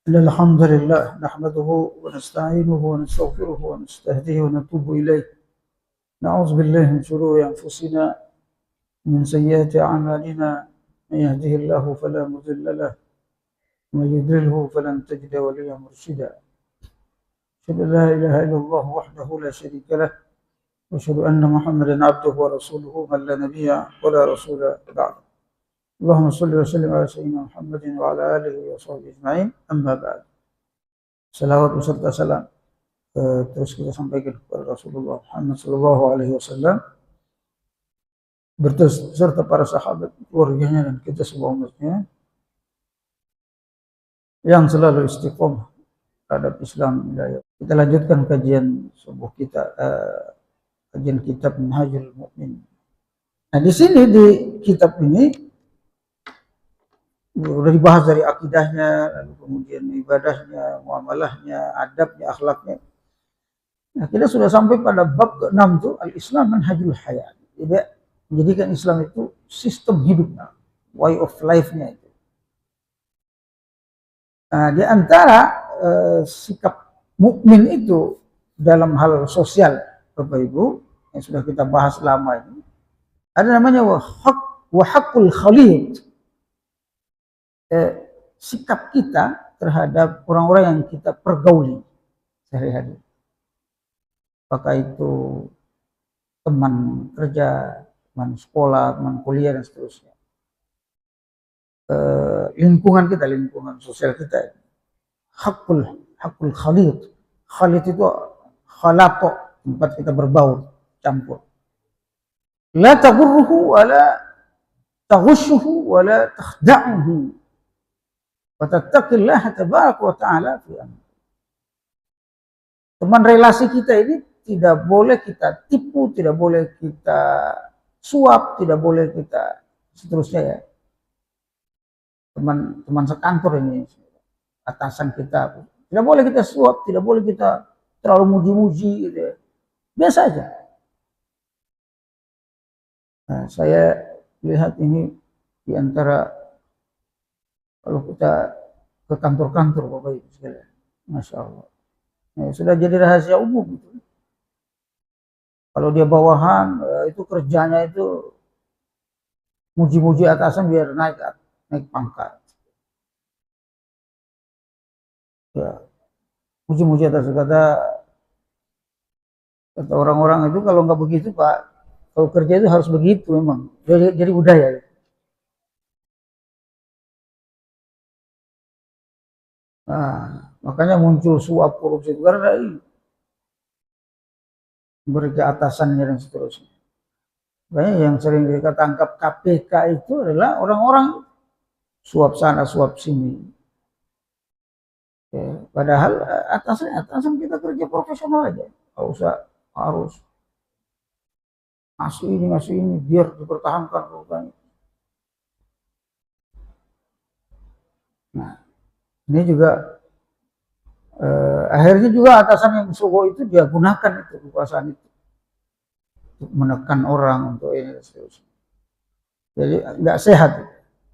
إن الحمد لله نحمده ونستعينه ونستغفره ونستهديه ونتوب إليه. نعوذ بالله من شرور أنفسنا ومن سيئات أعمالنا. من يهده الله فلا مضل له ومن يضلله فلن تجد وليا مرشدا. أشهد أن لا إله إلا الله وحده لا شريك له وأشهد أن محمدا عبده ورسوله من لا نبي ولا رسول بعده. اللهم صل وسلم على سيدنا محمد وعلى آله وصحبه أجمعين. أما بعد. Salawat beserta salam terus kita sampaikan kepada Rasulullah Muhammad Sallallahu Alaihi Wasallam beserta para sahabat, keluarganya dan kita semua umatnya yang selalu istiqomah terhadap Islam. Kita lanjutkan kajian sebuah kajian kitab Minhajul Mu'min. Nah, di sini di kitab ini udah dibahas dari akidahnya, lalu kemudian ibadahnya, muamalahnya, adabnya, akhlaknya. Nah, kita sudah sampai pada bab ke-6 itu al-Islam manhajul hayat. Jadi menjadikan Islam itu sistem hidupnya, way of life-nya itu. Nah, di antara sikap mukmin itu dalam hal sosial, Bapak Ibu, yang sudah kita bahas lama ini, ada namanya wa haqqul khalid. Sikap kita terhadap orang-orang yang kita pergauli sehari-hari, apakah itu teman kerja, teman sekolah, teman kuliah dan seterusnya, lingkungan kita, lingkungan sosial kita. Hakul khalid. Khalid itu khalato, tempat kita berbaur, campur. La taghurruhu wa la taghushuhu wa la takhda'uhu. Wattaqillaha tabaraka wa ta'ala fi amri. Teman relasi kita ini tidak boleh kita tipu, tidak boleh kita suap, tidak boleh kita seterusnya ya. Teman sekantor ini, atasan kita, tidak boleh kita suap, tidak boleh kita terlalu muji-muji gitu ya. Biasa aja. Nah, saya lihat ini di antara kalau kita ke kantor-kantor Bapak Ibu sekalian, Masya Allah, ya, sudah jadi rahasia umum gitu. Kalau dia bawahan, itu kerjanya itu muji-muji atasan biar naik pangkat. Ya, muji-muji atasan, kata orang-orang itu kalau nggak begitu Pak, kalau kerja itu harus begitu memang, jadi budaya. Nah, makanya muncul suap korupsi itu karena beri atasannya dan seterusnya. Banyak yang sering kita tangkap KPK itu adalah orang-orang suap sana, suap sini. Ya, padahal atasan kita kerja profesional aja, nggak usah harus masuk ini biar dipertahankan. Nah, ini juga akhirnya juga atasan yang suko itu dia gunakan itu kekuasaan itu untuk menekan orang, untuk ini dan seterusnya. Jadi nggak sehat.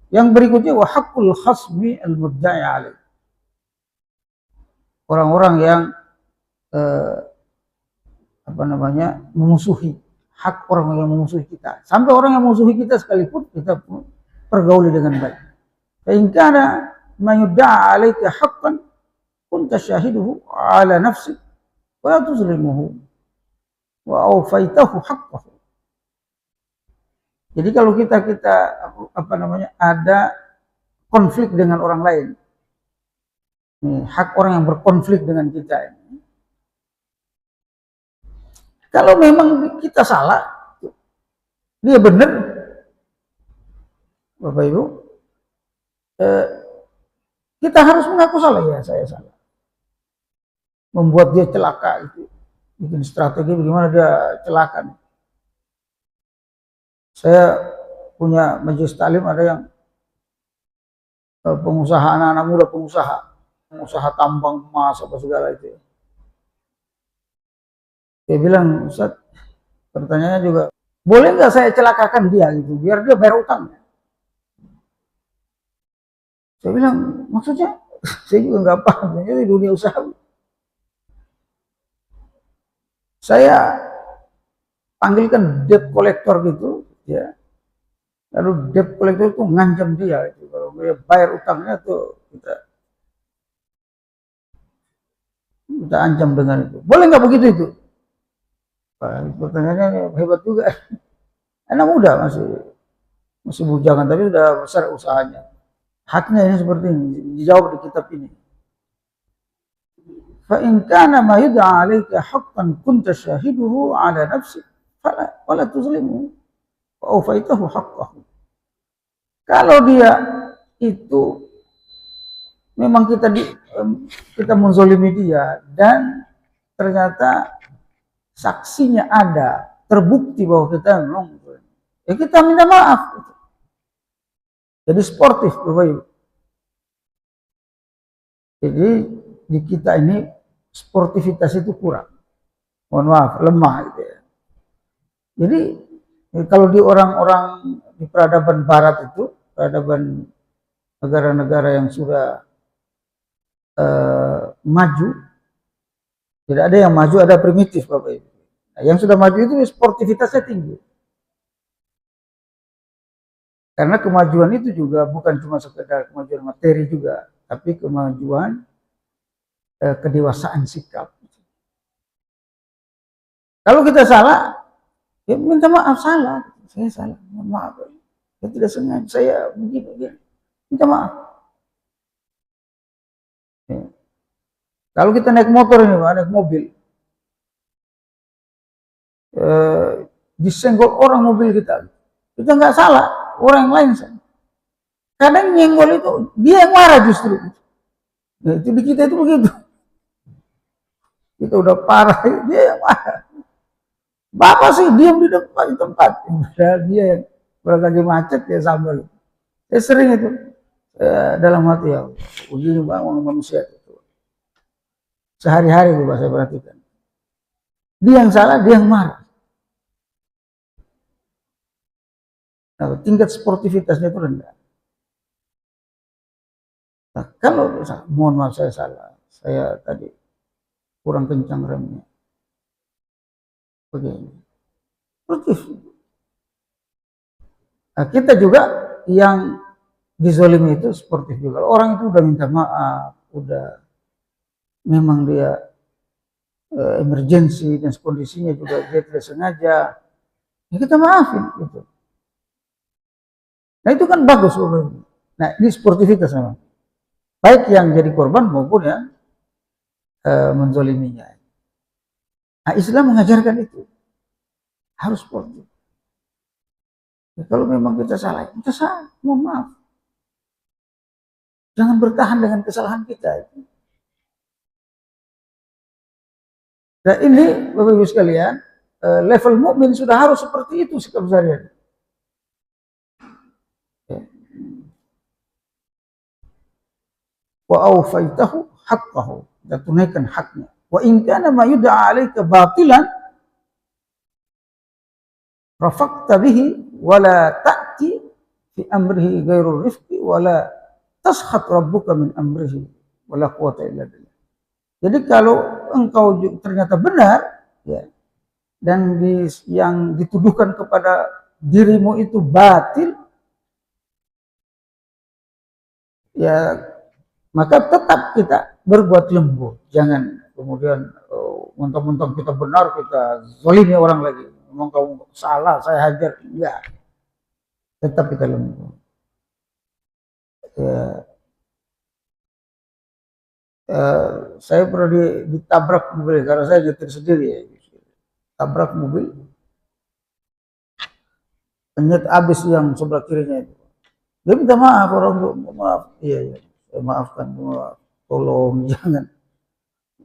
Yang berikutnya wa haqqul khasmi al-mudda'i alaih. Orang-orang yang memusuhi, hak orang yang memusuhi kita. Sampai orang yang memusuhi kita sekalipun kita pergauli dengan baik. In kana man yudda'a 'alaika haqqan kunta syahiduhu 'ala nafsik wa la tuzlimuhu wa awfaitahu haqqahu. Jadi kalau kita ada konflik dengan orang lain, nih, hak orang yang berkonflik dengan kita ini, kalau memang kita salah, dia benar, Bapak Ibu, kita harus mengaku salah, ya saya salah. Membuat dia celaka itu, bikin strategi bagaimana dia celaka. Saya punya majelis taklim, ada yang pengusaha, anak-anak muda pengusaha tambang emas apa segala itu. Dia bilang, Ustaz, pertanyaannya juga, boleh nggak saya celakakan dia gitu, biar dia bayar utangnya? Saya bilang, maksudnya Saya juga nggak paham, ini dunia usaha. Saya panggilkan debt collector gitu, ya. Lalu debt collector itu ngancam dia, itu kalau dia bayar utangnya tuh kita ancam dengan itu. Boleh nggak begitu itu? Pertanyaannya hebat juga. Anak muda masih bujangan, tapi sudah besar usahanya. Haknya ini seperti ini, dijawab di kitab ini. Fa in kana ma yud'a 'alaika haqqan kunta syahiduhu 'ala nafsik fala tuzlimu wa awfaitahu haqqahu. Kalau dia itu memang kita menzolimi dia dan ternyata saksinya ada, terbukti bahwa kita memang, ya kita minta maaf. Jadi sportif, Bapak Ibu. Jadi di kita ini sportivitas itu kurang. Mohon maaf, lemah gitu ya. Jadi kalau di orang-orang di peradaban barat itu, peradaban negara-negara yang sudah maju, tidak ada yang maju, ada primitif, Bapak Ibu. Nah, yang sudah maju itu sportivitasnya tinggi. Karena kemajuan itu juga bukan cuma sekedar kemajuan materi juga, tapi kemajuan kedewasaan sikap. Kalau kita salah, ya minta maaf, salah. Saya salah, mohon maaf. Saya tidak sengaja, saya begini. Minta maaf. Ya. Kalau kita naik motor ini, naik mobil, disenggol orang mobil kita nggak salah, orang yang lain salah. Kadang nyenggol itu dia yang marah justru. Nah, itu di kita itu begitu. Kita udah parah, dia yang marah. Bapak sih diam di depan di tempat. Dia yang lagi macet ya sambal. Saya sering itu dalam hati ya, begini bangun manusia itu. Sehari-hari itu saya perhatikan. Dia yang salah, dia yang marah. Nah, tingkat sportivitasnya itu rendah. Nah, kalau mohon maaf saya salah, saya tadi kurang kencang remnya. Begini. Sportif. Nah, kita juga yang dizolimi itu sportif juga. Orang itu udah minta maaf, udah memang dia emergensi dan kondisinya juga dia tidak sengaja. Ya kita maafin gitu. Nah itu kan bagus. Nah ini sportivitas memang. Baik yang jadi korban maupun yang menzoliminya. Nah Islam mengajarkan itu. Harus sportif. Ya, kalau memang kita salah, mohon maaf. Jangan bertahan dengan kesalahan kita. Nah ini Bapak Ibu sekalian, level mukmin sudah harus seperti itu sikap sehari-hari. Wa awfaitahu haqqahu, dan tunaikan haknya. Wa in kana ma yud'a 'alaika batilan rafaqta bihi wa la ta'ti fi amrihi ghairu rifqi wa la tashat rabbuka min amrihi wa la quwwata illa billah. Jadi kalau engkau ternyata benar ya, dan yang dituduhkan kepada dirimu itu batil, ya maka tetap kita berbuat lembut. Jangan kemudian mentang-mentang kita benar, kita zalimi orang lagi. Memang kamu salah, saya hajar. Enggak. Tetap kita lembut. Ya. Saya pernah ditabrak mobil, karena saya nyetir sendiri ya. Tabrak mobil. Ternyata habis yang sebelah kirinya itu. Dia minta maaf, orang tuh maaf. Iya. Saya maafkan, maaf. Tolong jangan.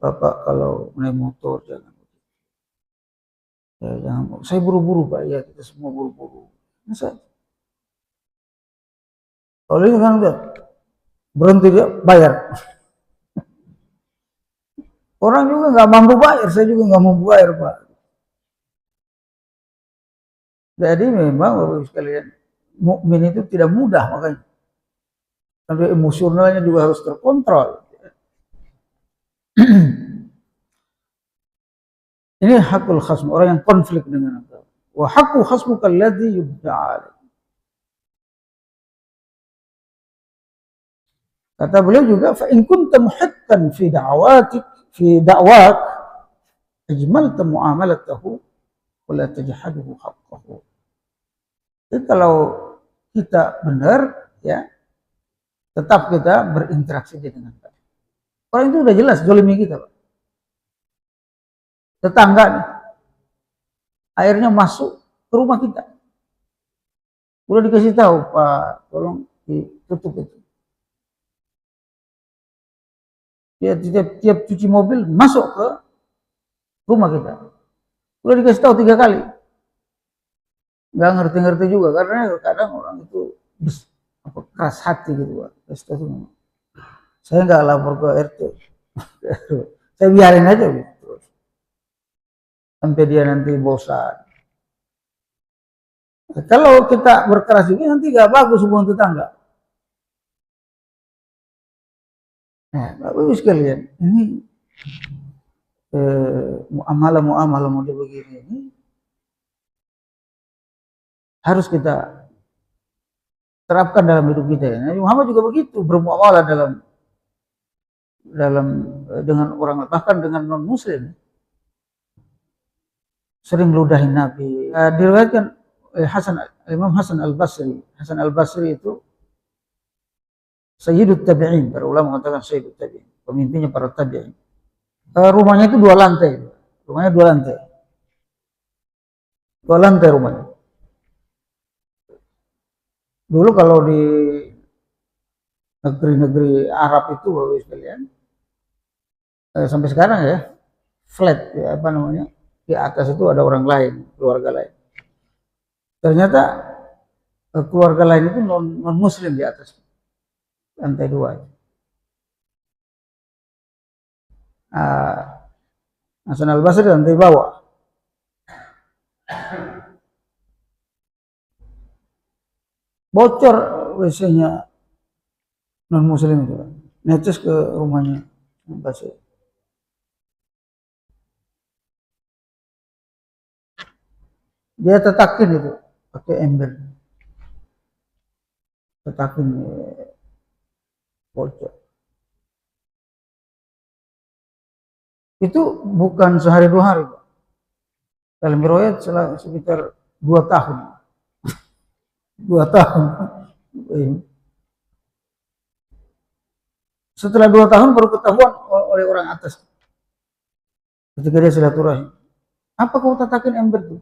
Bapak kalau naik motor jangan. Ya, jangan. Saya buru-buru Pak, ya kita semua buru-buru. Masa? Kalau ini kan udah berhenti dia bayar. Orang juga nggak mampu bayar, saya juga nggak mampu bayar Pak. Jadi memang Bapak Ibu sekalian, mukmin itu tidak mudah makanya. Lalu emosionalnya juga harus terkontrol. Ini hakul khasm, orang yang konflik dengan engkau. Wa haqqu khasmuka alladhi yudda'a. Kata beliau juga, fa in kunta muhiqqan fi da'wak ajmalta mu'amalatahu wa la tajhaduhu haqqahu. Jadi kalau kita benar, ya, tetap kita berinteraksi dengan dia. Orang itu udah jelas zalimi kita, Pak. Tetangga nih, airnya masuk ke rumah kita. Udah dikasih tahu, Pak, tolong ditutup itu. Dia tiap cuci mobil masuk ke rumah kita. Udah dikasih tahu 3 kali. Nggak ngerti-ngerti juga, karena kadang orang itu keras hati gitu, Pak. Saya nggak lapor ke RT. Saya biarin aja gitu. Sampai dia nanti bosan. Kalau kita berkeras juga nanti nggak bagus hubungan tetangga. Nah, Bapak Ibu sekalian, ini muamalah model begini ini harus kita terapkan dalam hidup kita. Nabi Muhammad juga begitu, bermuamalah dengan orang, bahkan dengan non muslim. Sering ludahin Nabi. Diriwayatkan Imam Hasan Al-Basri. Hasan Al-Basri itu Sayyidut Tabi'in. Para ulama mengatakan Sayyidut Tabi'in, pemimpinnya para tabi'in. Rumahnya itu 2 lantai. Rumahnya 2 lantai. 2 lantai rumahnya. Dulu kalau di negeri-negeri Arab itu, Bapak Ibu sekalian, sampai sekarang ya, flat, ya, apa namanya, di atas itu ada orang lain, keluarga lain. Ternyata keluarga lain itu non muslim di atas lantai 2. Hasan Al-Basri lantai bawah. Bocor WC-nya non muslim itu, netes ke rumahnya Al-Basri. Dia tetakin itu pakai ember, tetakin bocor. Itu bukan sehari 2 hari, Pak. Dalam riwayat sekitar 2 tahun. 2 tahun. Setelah 2 tahun baru ketahuan oleh orang atas. Ketika dia silaturahim, apa kau tatakin ember itu?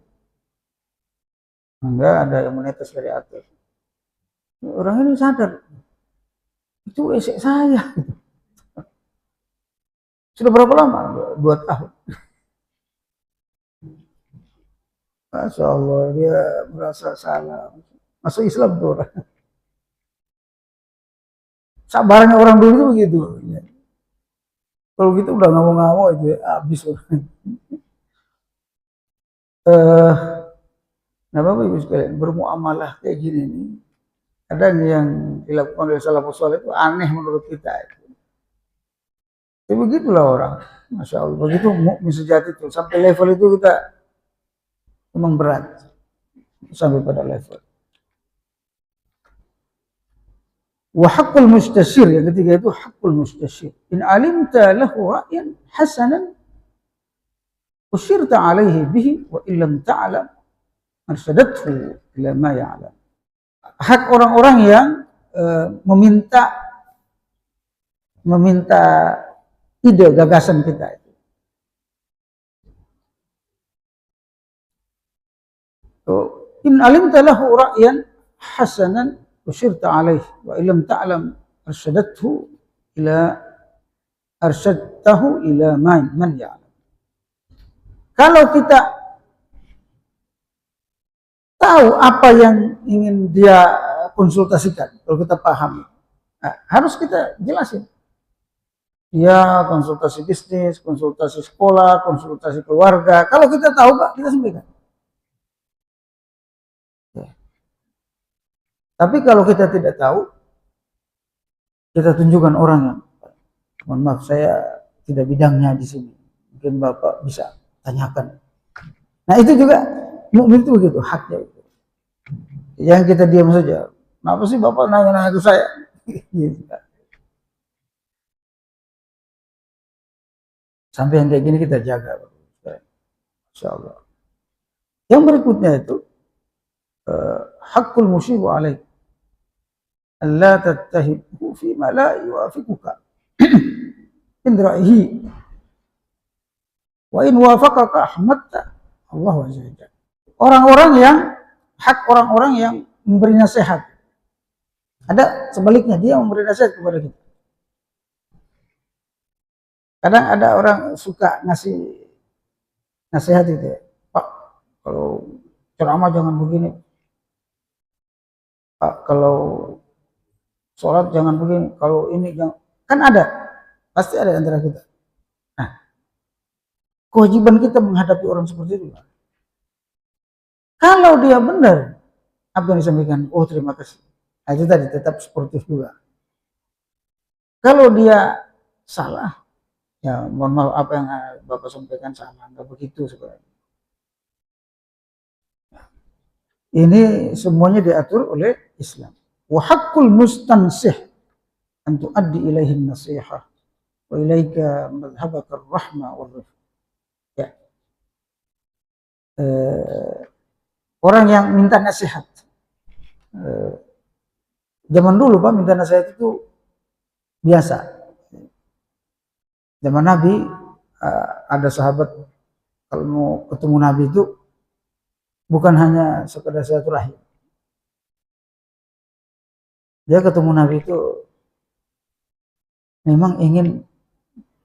Enggak, ada yang menetes dari atas. Orang ini sadar, itu esek saya. Sudah berapa lama? 2 tahun. Masya Allah, dia merasa salah. Masuk Islam tuh orang. Sabarnya orang dulu itu begitu. Kalau gitu udah ngamuk-ngamuk itu ya, habis orang. Nah, Bapak Ibu sekalian, bermuamalah kayak gini nih, kadang yang dilakukan oleh salafus saleh itu aneh menurut kita. Ya begitulah orang, Masya Allah. Begitu mukmin sejati itu, sampai level itu kita memang berat, sampai pada level. Wa haqqul mustashir, yang ketiga itu haqqul mustashir. In alimta lahu ra'yan hasanan usyirta alaihi bihi wa illam ta'lam arsadathu ila ma ya'lam. Hak orang-orang yang meminta ide, gagasan kita itu. In alimta lahu ra'yan hasanan usyirta alaih wa illam ta'lam arsyadtahu ila man ya'lam. Kalau kita tahu apa yang ingin dia konsultasikan, kalau kita pahami, nah, harus kita jelasin. Ya, konsultasi bisnis, konsultasi sekolah, konsultasi keluarga. Kalau kita tahu, Pak, kita sampaikan. Ya. Tapi kalau kita tidak tahu, kita tunjukkan orang yang, mohon maaf saya tidak bidangnya di sini, mungkin Bapak bisa tanyakan. Nah itu juga mukmin itu begitu, haknya itu. Yang kita diam saja. Kenapa sih Bapak nanya-nanya ke saya? Sampai yang kayak gini kita jaga. Insya Allah. Yang berikutnya itu hakul musyibu alaih. Allah tattahibu fima la yuafiquka min ra'ihi wa in wafaqaka ahmadta Allah wa jalla. Orang-orang yang hak orang-orang yang memberi nasihat. Ada sebaliknya, dia memberi nasihat kepada kita. Kadang ada orang suka ngasih nasihat itu ya. Pak, kalau ceramah jangan begini. Pak, kalau sholat jangan begini. Kalau ini jangan. Kan ada. Pasti ada antara kita. Nah, kewajiban kita menghadapi orang seperti itu. Kalau dia benar, apa yang disampaikan? Oh, terima kasih. Nah, itu tadi tetap sportif juga. Kalau dia salah, ya mohon maaf apa yang Bapak sampaikan salah, nggak begitu sebenarnya. Ini semuanya diatur oleh Islam. Wa haqqul mustansih an tuaddi ilaihi nasihah wa ilaika madhhabaka rahmah wa rifq. Ya. Orang yang minta nasihat. Zaman dulu Pak minta nasihat itu biasa. Zaman Nabi ada sahabat kalau mau ketemu Nabi itu bukan hanya sekedar silaturahim. Dia ketemu Nabi itu memang ingin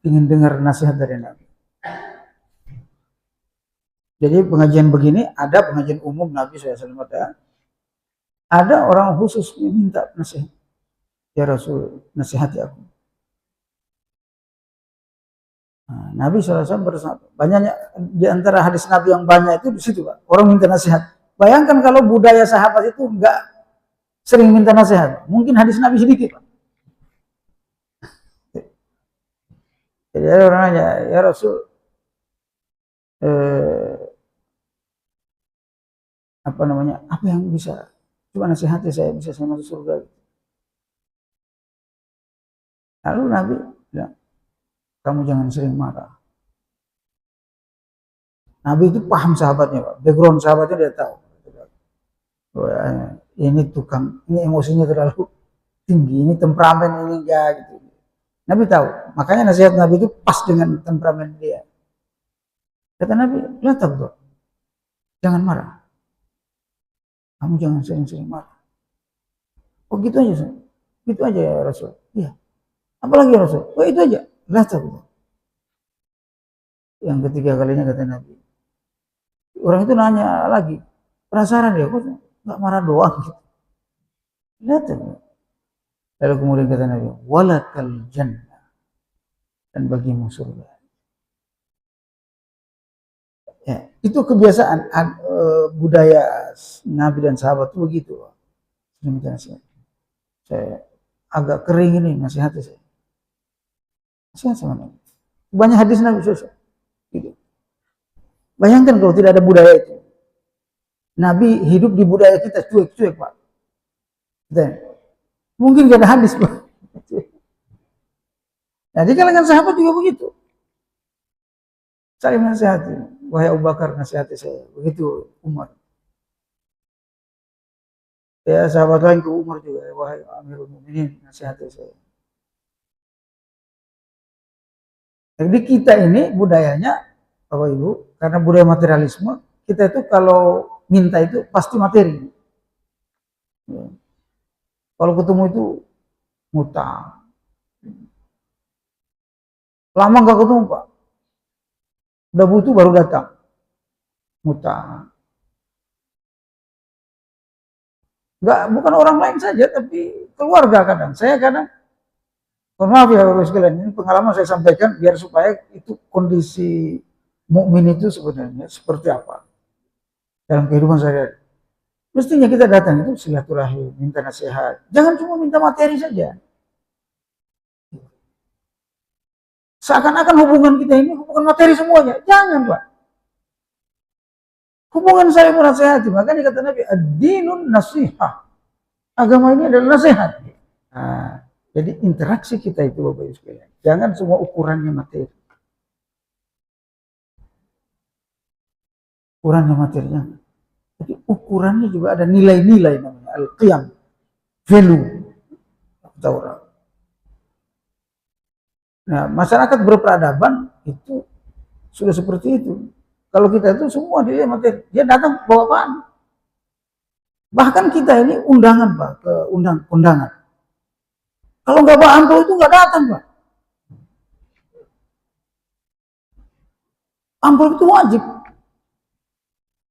dengar nasihat dari Nabi. Jadi pengajian begini ada pengajian umum Nabi SAW ada orang khusus yang minta nasihat. Ya Rasul, nasihati aku. Nah, Nabi SAW bersama banyaknya di antara hadis Nabi yang banyak itu di situ Pak. Orang minta nasihat. Bayangkan kalau budaya sahabat itu enggak sering minta nasihat, mungkin hadis Nabi sedikit Pak. Jadi ada orang nanya, ya Rasul, apa namanya? Apa yang bisa coba nasihati saya bisa saya masuk surga? Lalu Nabi bilang, kamu jangan sering marah. Nabi itu paham sahabatnya, Pak. Background sahabatnya dia tahu. Ini tukang, ini emosinya terlalu tinggi, ini temperamen ini enggak gitu. Nabi tahu, makanya nasihat Nabi itu pas dengan temperamen dia. Kata Nabi, la tabdo, jangan marah. Kamu jangan sering-sering marah. Oh gitu aja, gitu aja ya Rasul. Iya. Apalagi ya Rasul? Oh itu aja, la tabdo. Yang ketiga kalinya kata Nabi. Orang itu nanya lagi, penasaran dia, kok nggak marah doang gitu. Lihat ya. Lalu kemudian kata Nabi, walakal jannah, dan bagimu surga. Ya, itu kebiasaan budaya Nabi dan sahabat itu begitu. Saya agak kering ini nasihati saya. Nasihat sama Nabi. Banyak hadis Nabi susah. Gitu. Bayangkan kalau tidak ada budaya itu. Nabi hidup di budaya kita cuek-cuek Pak. Dan mungkin gak ada hadis Pak. Nah di kalangan sahabat juga begitu. Saling nasihati. Wahai Abu Bakar nasihati saya. Begitu Umar. Ya sahabat lain ke Umar juga. Wahai Amirul Mukminin nasihati saya. Jadi kita ini budayanya Bapak Ibu, karena budaya materialisme, kita itu kalau minta itu pasti materi. Ya. Kalau ketemu itu ngutang. Lama nggak ketemu Pak. Udah butuh baru datang. Ngutang. Nggak, bukan orang lain saja, tapi keluarga kadang. Saya kadang, mohon maaf ya Bapak sekalian, ini pengalaman saya sampaikan biar supaya itu kondisi mukmin itu sebenarnya seperti apa dalam kehidupan sehari-hari. Mestinya kita datang itu silaturahim, minta nasihat. Jangan cuma minta materi saja. Seakan-akan hubungan kita ini hubungan materi semuanya. Jangan, Pak. Hubungan saya menasehati. Makanya kata Nabi, ad-dinun nasihah. Agama ini adalah nasihat. Nah, jadi interaksi kita itu Bapak Ibu sekalian. Jangan semua ukurannya materi. Ukurannya materinya. Tapi ukurannya juga ada nilai-nilai namanya. Al-qiyam. Value. Kata orang. Nah, masyarakat berperadaban itu sudah seperti itu. Kalau kita itu semua dia materi. Dia datang bawa apaan? Bahkan kita ini undangan, Pak, ke undangan. Kalau nggak bawa amplop itu nggak datang, Pak. Amplop itu wajib.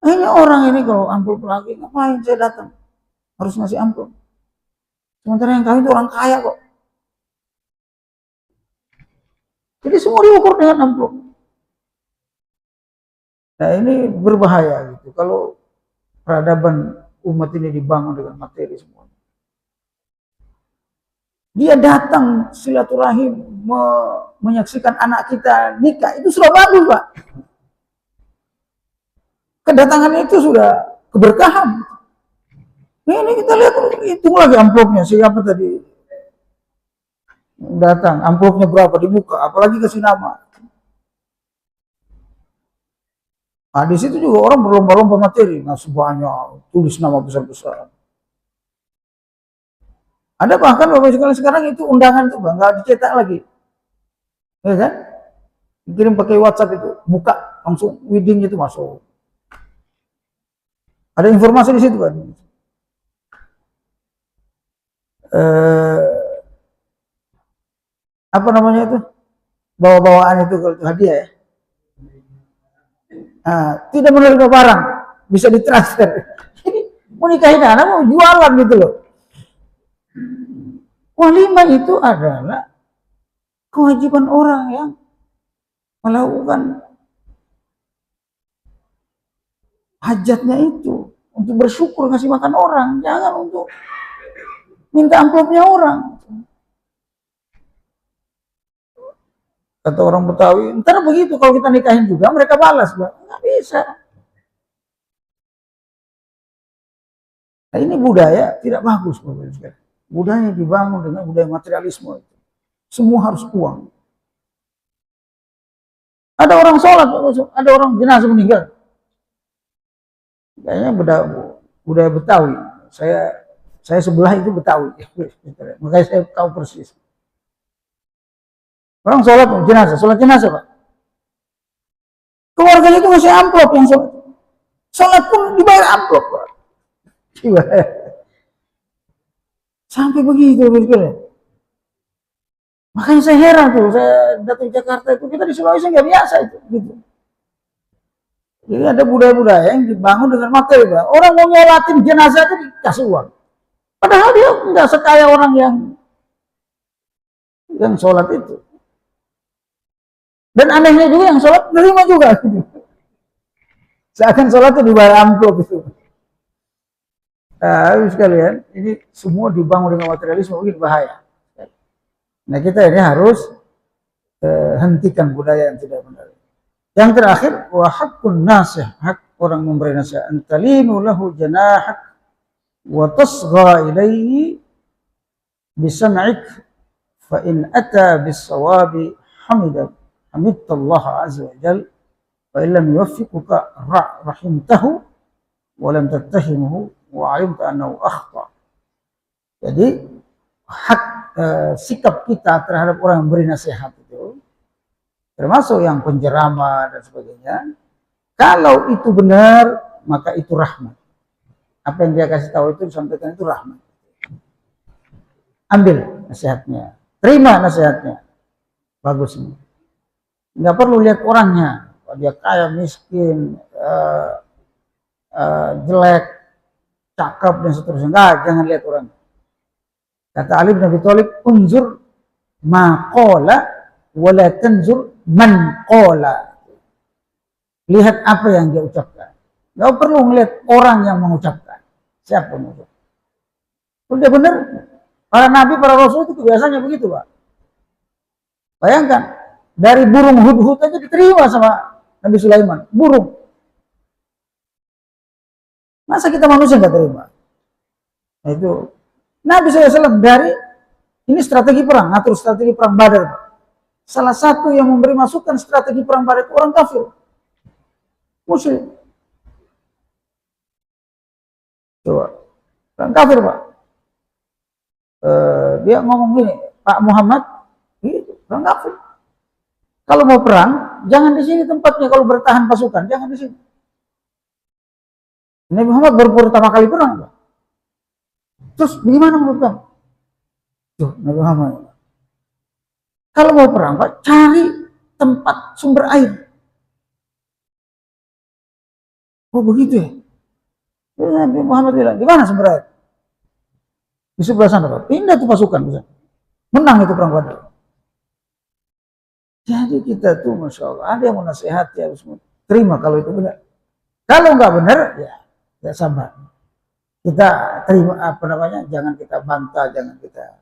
Ini orang ini kalau amplop lagi, ngapain saya datang? Harus ngasih amplop. Sementara yang kami itu orang kaya kok. Jadi semua diukur dengan amplop. Nah ini berbahaya gitu. Kalau peradaban umat ini dibangun dengan materi semua. Dia datang silaturahim menyaksikan anak kita nikah, itu sudah bagus, Pak. Kedatangannya itu sudah keberkahan. Nah, ini kita lihat, hitung lagi amplopnya, siapa tadi datang, amplopnya berapa dibuka, apalagi kasih nama. Nah, di situ juga orang berlomba-lomba materi, nah sebanyak, tulis nama besar-besar. Ada bahkan Bapak sekalian sekarang itu undangan itu Bang, nggak dicetak lagi. Ya kan? Dikirim pakai WhatsApp itu, buka langsung wedding itu masuk. Ada informasi di situ kan. Apa namanya itu? Bawa-bawaan itu kalau itu hadiah ya. Nah, tidak menerima barang, bisa ditransfer. Jadi mau nikahin anak mau jualan gitu loh. Walimah itu adalah kewajiban orang yang melakukan hajatnya itu untuk bersyukur ngasih makan orang, jangan untuk minta amplopnya orang. Kata orang Betawi, ntar begitu kalau kita nikahin juga mereka balas, Bang. Nggak bisa. Nah, ini budaya tidak bagus, Bapak. Budaya dibangun dengan budaya materialisme itu. Semua harus uang. Ada orang sholat, ada orang jenazah meninggal. Kayaknya budaya Betawi. Saya sebelah itu Betawi. Makanya saya tahu persis. Orang sholat jenazah, Pak. Keluarganya itu ngasih amplop yang sholat. Sholat pun dibayar amplop, Pak. Sampai begitu, betul. Makanya saya heran tuh, saya datang ke Jakarta itu, kita di Sulawesi nggak biasa itu, gitu. Jadi ada budaya-budaya yang dibangun dengan materi, Pak. Orang mau nyolatin jenazah itu dikasih uang. Padahal dia nggak sekaya orang yang sholat itu. Dan anehnya juga yang sholat nerima juga. Gitu. Seakan sholat itu dibayar amplop itu. Nah, sekalian, ini semua dibangun dengan materialisme, mungkin bahaya. Nah, kita ini harus hentikan budaya yang tidak benar. Yang terakhir, wa haqqun nasih, hak orang memberi nasihat, antalinu lahu janahak wa tasgha ilaihi bisam'ik fa in ata bis-sawabi hamidallah azza wa jalla wa illam yuwaffiquka rahimtahu wa lam tattahimuhu wa alimta annahu akhta. Jadi hak sikap kita terhadap orang yang beri nasihat itu termasuk yang penceramah dan sebagainya, kalau itu benar maka itu rahmat. Apa yang dia kasih tahu itu disampaikan itu rahmat. Ambil nasihatnya, terima nasihatnya, bagus nih. Nggak perlu lihat orangnya, dia kaya miskin, jelek, cakep dan seterusnya. Enggak, jangan lihat orang. Kata Ali bin Abi Thalib, unzur ma qala wala tanzur man qala. Lihat apa yang dia ucapkan. Enggak perlu melihat orang yang mengucapkan. Siapa yang mengucapkan? Sudah benar. Para nabi, para rasul itu kebiasaannya begitu, Pak. Bayangkan, Dari burung hudhud aja diterima sama Nabi Sulaiman. Burung. Masa kita manusia nggak terima? Nah, itu Nabi SAW dari ini strategi perang, atur strategi perang Badar. Salah satu yang memberi masukan strategi perang Badar itu orang kafir, Muslim. Coba, orang kafir Pak. Dia ngomong gini, Pak Muhammad, itu orang kafir. Kalau mau perang, jangan di sini tempatnya. Kalau bertahan pasukan, jangan di sini. Nabi Muhammad baru pertama kali perang, Pak. Terus bagaimana menurut kamu? Tuh, Nabi Muhammad. Kalau mau perang, Pak, cari tempat sumber air. Oh begitu ya? Terus Nabi Muhammad bilang, di mana sumber air? Di sebelah sana, Pak. Pindah tuh pasukan. Menang itu perang Badar. Jadi kita tuh, Masya Allah, ada yang menasihati, harus terima kalau itu benar. Kalau nggak benar, ya sabar. Kita terima, jangan kita bantah, jangan kita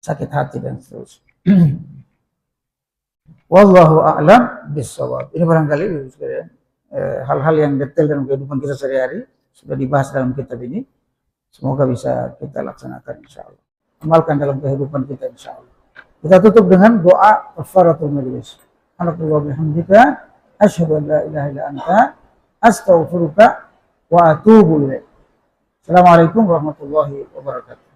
sakit hati dan seterusnya. Wallahu a'lam bishawab. Ini barangkali hal-hal yang detail dalam kehidupan kita sehari-hari sudah dibahas dalam kitab ini. Semoga bisa kita laksanakan insyaallah. Amalkan dalam kehidupan kita insyaallah. Kita tutup dengan doa kafaratul majlis. Alhamdulillah bihamdika asyhadu an la ilaha illa anta astaghfiruka wa atubu ilaik. Assalamualaikum warahmatullahi wabarakatuh.